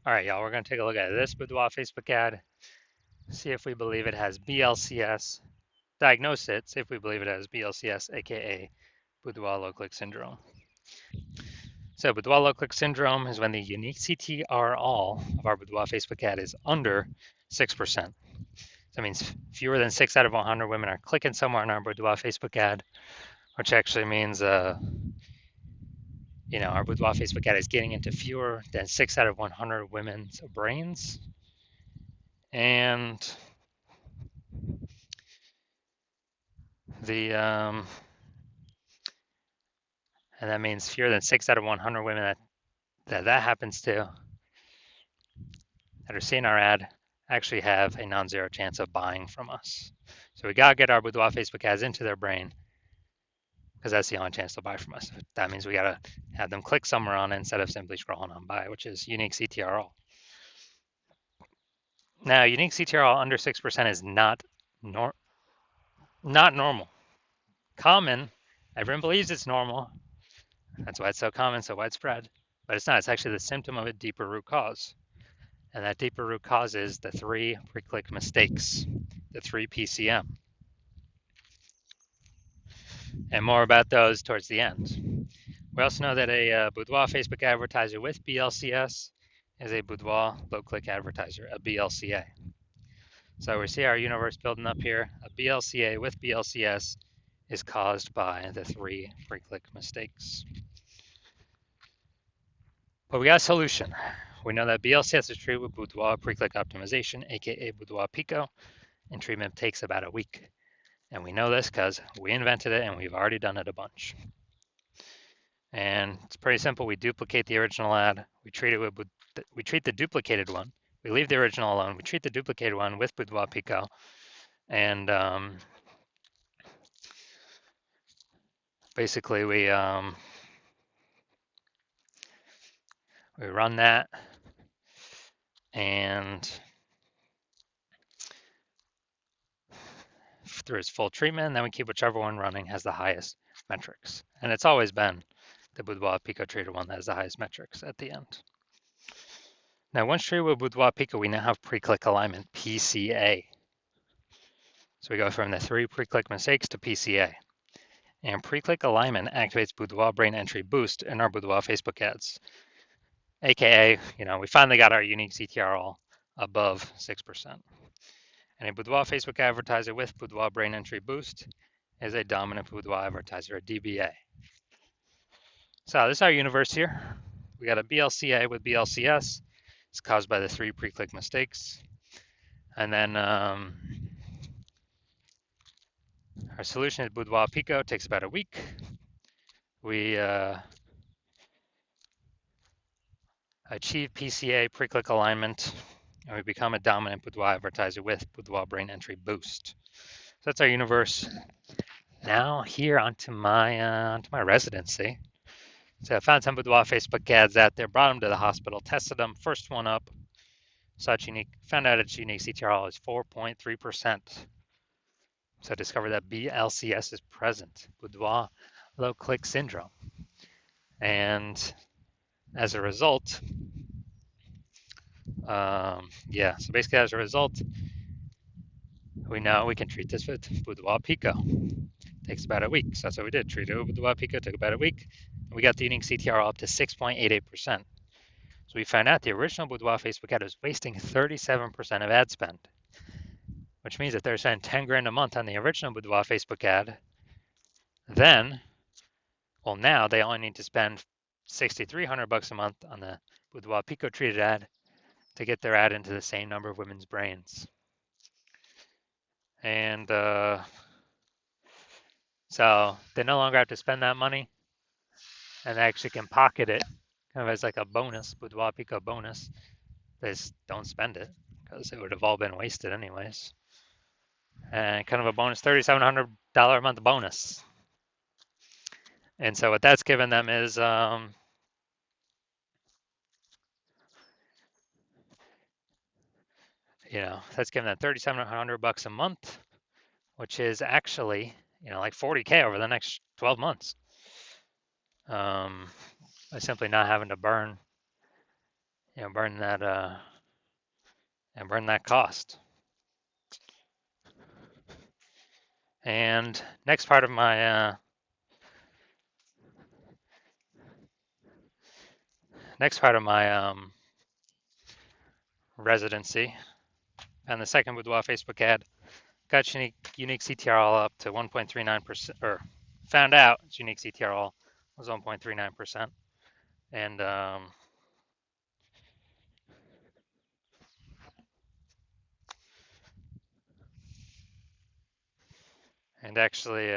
All right, y'all, we're going to take a look at this Boudoir Facebook ad, see if we believe it has BLCS, diagnose it, see if we believe it has BLCS, aka Boudoir low click syndrome. So, Boudoir low click syndrome is when the unique CTR all of our Boudoir Facebook ad is under 6%. So that means fewer than 6 out of 100 women are clicking somewhere on our Boudoir Facebook ad, which actually means, our Boudoir Facebook ad is getting into fewer than 6 out of 100 women's brains. And the and that means fewer than 6 out of 100 women that happens to that are seeing our ad actually have a non-zero chance of buying from us. So we gotta get our Boudoir Facebook ads into their brain because that's the only chance they'll buy from us. That means we gotta have them click somewhere on it instead of simply scrolling on by, which is unique CTRL. Now, unique CTRL under 6% is not normal. Common, everyone believes it's normal. That's why it's so common, so widespread. But it's not. It's actually the symptom of a deeper root cause. And that deeper root cause is the 3 pre-click mistakes, the 3 PCM. And more about those towards the end. We also know that a Boudoir Facebook advertiser with BLCS is a Boudoir low-click advertiser, a BLCA. So we see our universe building up here. A BLCA with BLCS is caused by the 3 pre-click mistakes. But we got a solution. We know that BLCS is treated with Boudoir pre-click optimization, aka Boudoir Pico, and treatment takes about a week. And we know this because we invented it and we've already done it a bunch. And it's pretty simple. We duplicate the original ad. We treat the duplicated one. We leave the original alone. We treat the duplicated one with Boudoir Pico, and basically we run that, and through its full treatment, and then we keep whichever one running has the highest metrics. And it's always been the Boudoir Pico treated one that has the highest metrics at the end. Now, once treated with Boudoir Pico, we now have pre-click alignment, PCA. So we go from the 3 pre-click mistakes to PCA. And pre-click alignment activates Boudoir brain entry boost in our Boudoir Facebook ads. AKA, we finally got our unique CTRL above 6%. And a Boudoir Facebook advertiser with Boudoir brain entry boost is a dominant Boudoir advertiser, a DBA. So this is our universe here. We got a BLCA with BLCS. It's caused by the 3 pre-click mistakes. And then our solution is Boudoir Pico. It takes about a week. We achieve PCA pre-click alignment, and we become a dominant Boudoir advertiser with Boudoir brain entry boost. So that's our universe. Now here onto my residency. So I found some Boudoir Facebook ads out there, brought them to the hospital, tested them. First one up, found out its unique CTRL is 4.3%. So I discovered that BLCS is present, Boudoir low click syndrome. And as a result, so basically as a result, we know we can treat this with Boudoir Pico. Takes about a week. So that's what we did. Treat it with Boudoir Pico, took about a week. We got the unique CTR up to 6.88%. So we found out the original Boudoir Facebook ad was wasting 37% of ad spend, which means that they're spending 10 grand a month on the original Boudoir Facebook ad. Now they only need to spend $6,300 a month on the Boudoir Pico treated ad to get their ad into the same number of women's brains. And so they no longer have to spend that money, and they actually can pocket it kind of as like a bonus, Boudoir Pico bonus. They just don't spend it because it would have all been wasted anyways. And kind of a bonus, $3,700 a month bonus. And so what that's given them is that's given them $3,700 a month, which is actually like 40K over the next 12 months. By simply not having to burn burn that and burn that cost. And next part of my residency, and the second Boudoir Facebook ad got unique CTRL up to 1.39%, or found out its unique CTRL was 1.39%, and actually,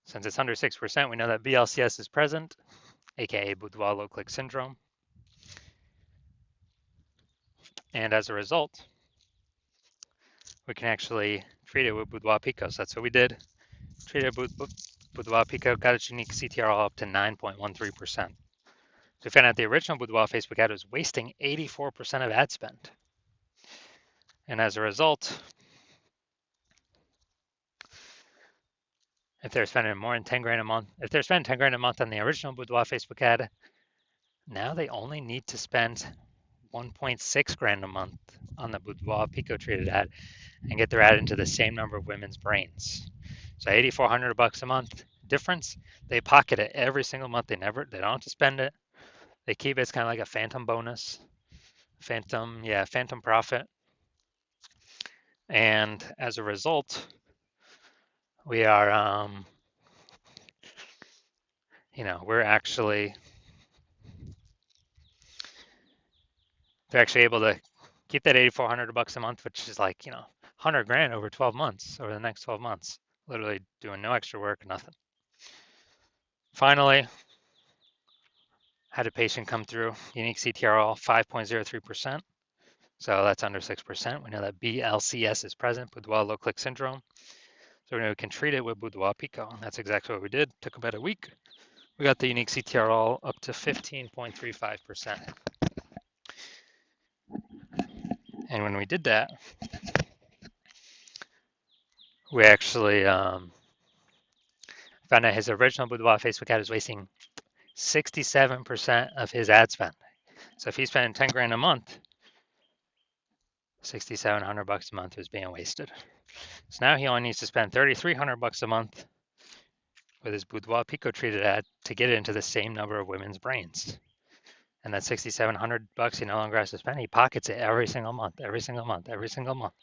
since it's under 6%, we know that BLCS is present, aka Boudoir low click syndrome, and as a result, we can actually treat it with Boudoir Pico. So that's what we did. Treated Boudoir Pico, got its unique CTRL up to 9.13%. So we found out the original Boudoir Facebook ad was wasting 84% of ad spend. And as a result, if they're spending more than 10 grand a month, if they're spending 10 grand a month on the original Boudoir Facebook ad, now they only need to spend 1.6 grand a month on the Boudoir Pico treated ad and get their ad into the same number of women's brains. So $8,400 a month difference. They pocket it every single month. They don't have to spend it. They keep it. It's kind of like a phantom bonus, phantom profit. And as a result, we are, we're actually, they're actually able to keep that $8,400 a month, which is like, 100 grand over 12 months, over the next 12 months, literally doing no extra work, nothing. Finally, had a patient come through, unique CTRL 5.03%. So that's under 6%. We know that BLCS is present, Boudoir low click syndrome. So we know we can treat it with Boudoir Pico. And that's exactly what we did. Took about a week. We got the unique CTRL up to 15.35%. And when we did that, we actually found out his original Boudoir Facebook ad was wasting 67% of his ad spend. So if he's spending 10 grand a month, $6,700 a month is being wasted. So now he only needs to spend $3,300 a month with his Boudoir Pico treated ad to get it into the same number of women's brains. And that $6,700 he no longer has to spend. He pockets it every single month, every single month, every single month.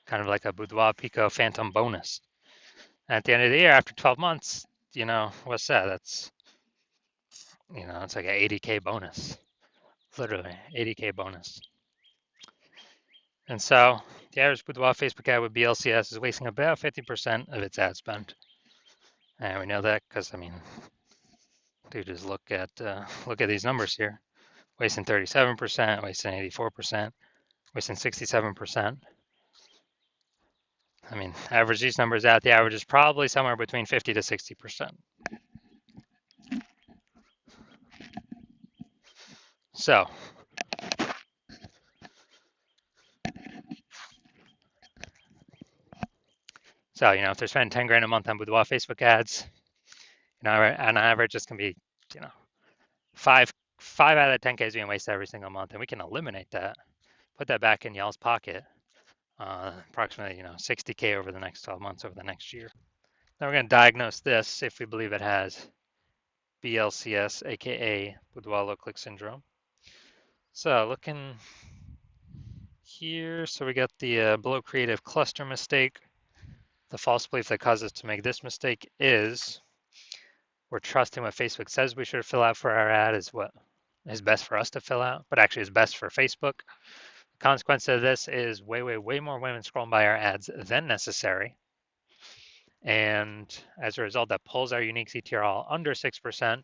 Kind of like a Boudoir Pico phantom bonus. And at the end of the year, after 12 months, what's that? That's, it's like an 80K bonus. Literally, 80K bonus. And so the average Boudoir Facebook ad with BLCS is wasting about 50% of its ad spend. And we know that because, dude, just look at these numbers here. Wasting 37%, wasting 84%, wasting 67%. Average these numbers out, the average is probably somewhere between 50 to 60%. So, if they're spending 10 grand a month on Boudoir Facebook ads, on average, it's going to be, five out of 10K is being wasted every single month. And we can eliminate that, put that back in y'all's pocket, approximately, 60K over the next 12 months, over the next year. Now we're going to diagnose this if we believe it has BLCS, aka Boudoir low click syndrome. So looking here, so we got the below creative cluster mistake. The false belief that causes us to make this mistake is we're trusting what Facebook says we should fill out for our ad is what is best for us to fill out, but actually is best for Facebook. The consequence of this is way more women scrolling by our ads than necessary. And as a result, that pulls our unique CTRL under 6%,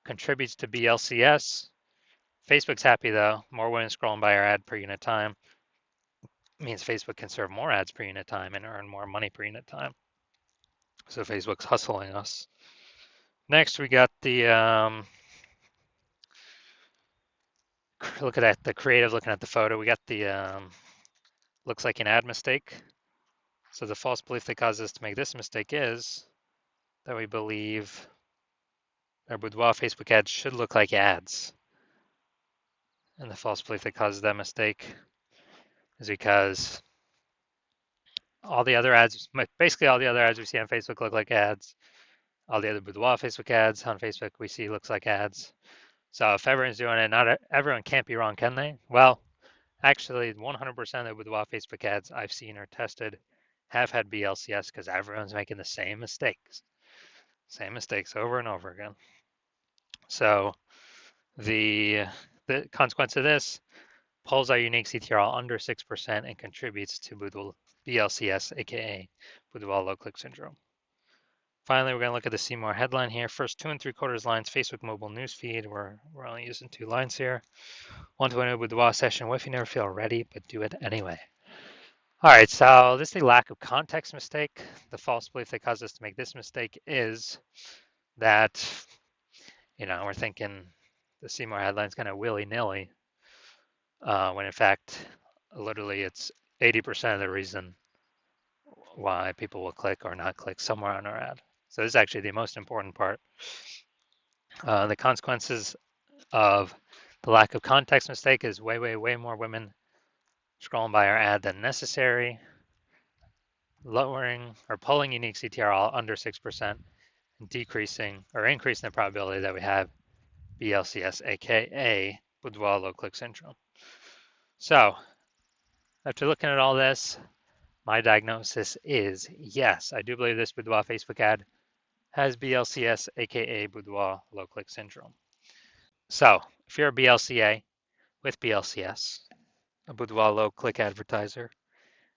contributes to BLCS. Facebook's happy though, more women scrolling by our ad per unit time means Facebook can serve more ads per unit time and earn more money per unit time. So Facebook's hustling us. Next, we got the look at the creative, looking at the photo. We got the looks like an ad mistake. So the false belief that causes us to make this mistake is that we believe Their Boudoir Facebook ads should look like ads. And the false belief that causes that mistake is because all the other ads, basically all the other ads we see on Facebook look like ads. All the other Boudoir Facebook ads on Facebook we see looks like ads. So if everyone's doing it, not everyone can't be wrong, can they? Well, actually, 100% of the Boudoir Facebook ads I've seen or tested have had BLCS because everyone's making the same mistakes over and over again. So the consequence of this pulls our unique CTRL under 6% and contributes to BLCS, aka Boudoir low click syndrome. Finally, we're going to look at the See More headline here. First 2 3/4 lines, Facebook mobile newsfeed. We're only using 2 lines here. 120 Boudoir session. What if you never feel ready, but do it anyway? All right, so this is a lack of context mistake. The false belief that caused us to make this mistake is that, we're thinking the See More headline's kind of willy-nilly, when in fact, literally it's 80% of the reason why people will click or not click somewhere on our ad. So this is actually the most important part. The consequences of the lack of context mistake is way more women scrolling by our ad than necessary, lowering or pulling unique CTRL under 6%, and decreasing or increasing the probability that we have BLCS, aka Boudoir low click syndrome. So after looking at all this, my diagnosis is yes, I do believe this Boudoir Facebook ad has BLCS, aka Boudoir low click syndrome. So if you're a BLCA with BLCS, a Boudoir low click advertiser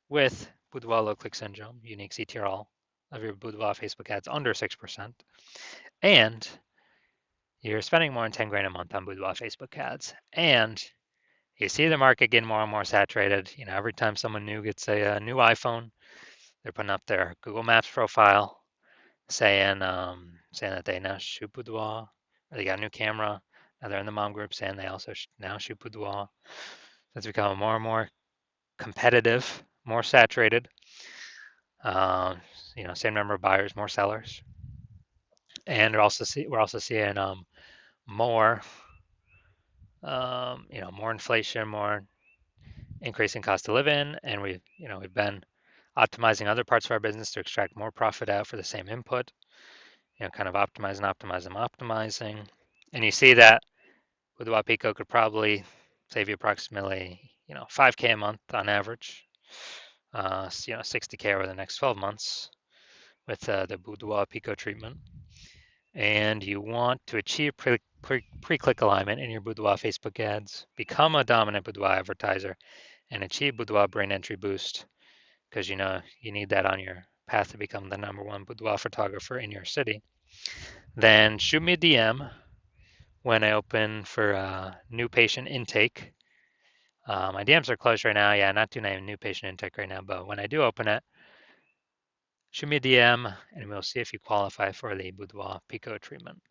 with Boudoir low click syndrome, unique CTRL of your Boudoir Facebook ads under 6%, and you're spending more than 10 grand a month on Boudoir Facebook ads, and you see the market getting more and more saturated. Every time someone new gets a new iPhone, they're putting up their Google Maps profile saying that they now shoot Boudoir, or they got a new camera. Now they're in the mom group saying they also now shoot Boudoir. It's becoming more and more competitive, more saturated. Same number of buyers, more sellers, and we're also seeing more, more inflation, more increasing cost to live in, and we've been optimizing other parts of our business to extract more profit out for the same input. Kind of optimizing, and you see that with Wapico could probably save you approximately 5K a month on average, 60K over the next 12 months with the Boudoir Pico treatment. And you want to achieve pre-click alignment in your Boudoir Facebook ads, become a dominant Boudoir advertiser, and achieve Boudoir brain entry boost, because you need that on your path to become the #1 Boudoir photographer in your city. Then shoot me a DM when I open for new patient intake. My DMs are closed right now. Yeah, not doing any new patient intake right now, but when I do open it, shoot me a DM and we'll see if you qualify for the Boudoir Pico treatment.